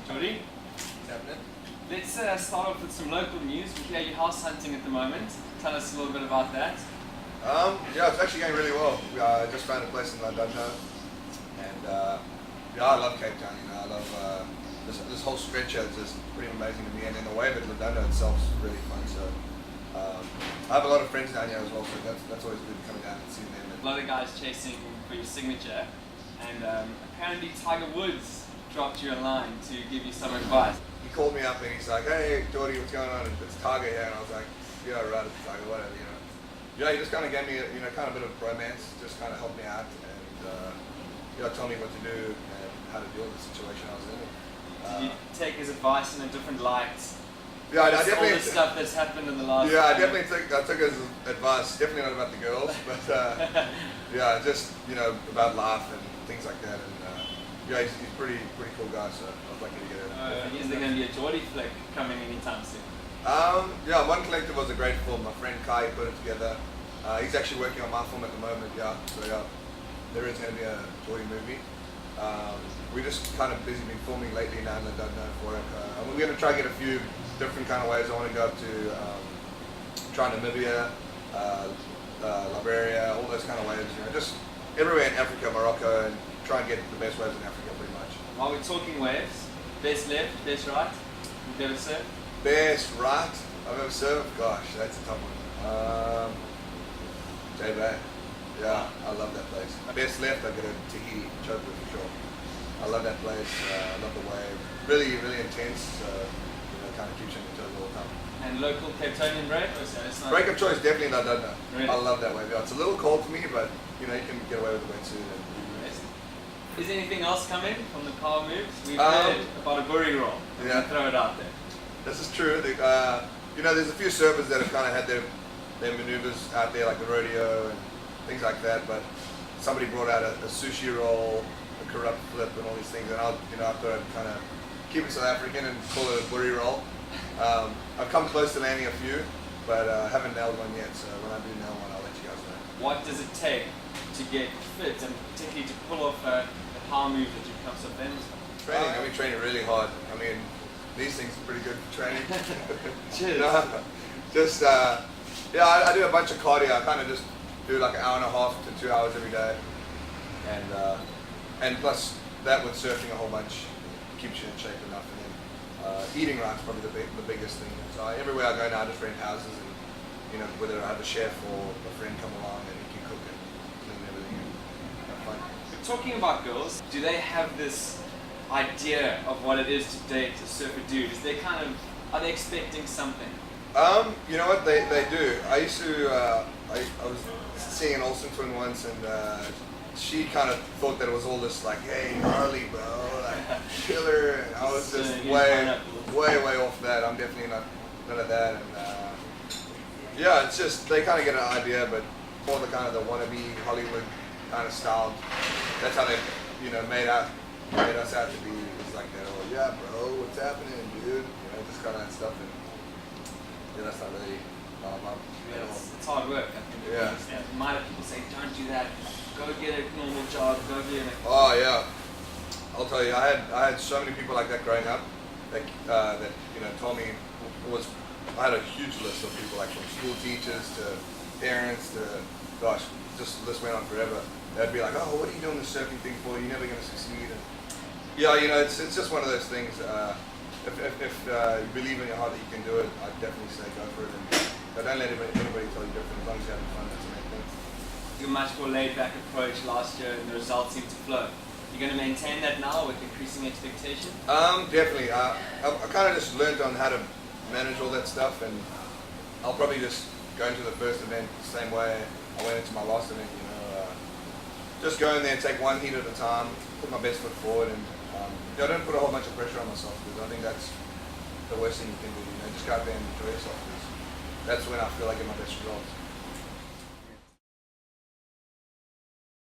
Jordy, What's happening? let's start off with some local news. We hear you're house hunting at the moment. Tell us a little bit about that. Yeah, it's actually going really well. We just found a place in London, and yeah, I love Cape Town. You know, I love this whole stretch here. It's just pretty amazing to me, and then the wave at London itself is really fun. So I have a lot of friends down here as well, so that's always good coming down and seeing them. A lot of guys chasing for your signature, and apparently Tiger Woods dropped you a line to give you some advice. He called me up and he's like, "Hey, Jordy, what's going on?" It's Tiger here, and I was like, "Yeah, right, it's Tiger, whatever, you know." Yeah, he just kind of gave me, kind of a bit of romance, just kind of helped me out, and told me what to do and how to deal with the situation I was in. Did you take his advice in a different light? Yeah, I definitely. All the stuff that's happened in the last. Yeah, I definitely took his advice. Definitely not about the girls, but yeah, just about life and things like that. And yeah, he's pretty cool guy. So I was lucky to get it. Is there going to be a Jordy flick coming anytime soon? Yeah, One Collective was a great film. My friend Kai put it together. He's actually working on my film at the moment. Yeah, so yeah, there is going to be a Jordy movie. We just kind of busy been filming lately now, and I don't know for it. We're going to try to get a few different kind of ways. I want to go up to try Namibia, Liberia, all those kind of ways. Just everywhere in Africa, Morocco, and try and get the best waves in Africa, pretty much. While we're talking waves, best left, best right, you've ever surfed? Best right I've ever surfed? Gosh, that's a tough one. J-Bay. Yeah, I love that place. Best left, I get a Tahiti choker for sure. I love that place. I love the wave. Really, really intense. Kind of keeps you on your toes all the time. And local Cape Townian break? Break of choice, definitely not done now. Really? I love that wave. Yeah, it's a little cold for me, but you can get away with the wetsuit. Is anything else coming from the power moves? We've heard about a burry roll. Yeah. Throw it out there. This is true. There's a few surfers that have kind of had their maneuvers out there, like the rodeo and things like that. But somebody brought out a sushi roll, a corrupt flip, and all these things, and I thought I'd kind of keep it South African and call it a burry roll. I've come close to landing a few, but haven't nailed one yet. So when I do nail one, I'll let you guys know. What does it take to get fit, and particularly to pull off a power move that you've become so famous for? Training. I've been training really hard. I mean, these things are pretty good for training. Cheers. Just I do a bunch of cardio. I kind of just do like an hour and a half to 2 hours every day, and plus that with surfing a whole bunch keeps you in shape enough. And then eating right's probably the biggest thing. So everywhere I go now, I just rent houses, and whether I have a chef or a friend come along and he can cook and clean everything and have fun. Talking about girls, do they have this idea of what it is to date a surfer dude? Are they expecting something? You know what, they do. I used to, I was seeing an Olsen twin once, and she kind of thought that it was all this like, hey, gnarly, bro, like killer, and I was just way off that. I'm definitely none of that, and yeah, it's just they kind of get an idea, but more the kind of the wannabe Hollywood kind of style. That's how they, made us out to be. It's like that, oh yeah, bro, what's happening, dude? This kind of stuff, and yeah, that's not really It's hard work. I think. Yeah. A lot of people say, don't do that. Go get a normal job. Go do it. Oh yeah, I'll tell you, I had so many people like that growing up that told me I had a huge list of people, like from school teachers to parents to, gosh, just the list went on forever. They'd be like, oh, what are you doing this surfing thing for? You're never going to succeed. And yeah, it's just one of those things. If you believe in your heart that you can do it, I'd definitely say go for it. And don't let anybody tell you different. As long as you're having fun, that's the main thing. Your much more laid-back approach last year, and the results seem to flow. You're going to maintain that now with increasing expectation? Definitely. I kind of just learned on how to manage all that stuff, and I'll probably just go into the first event the same way I went into my last event. Just go in there and take one heat at a time, put my best foot forward, and I don't put a whole bunch of pressure on myself, because I think that's the worst thing you can do. Just go out there and enjoy yourself, because that's when I feel like I get my best results.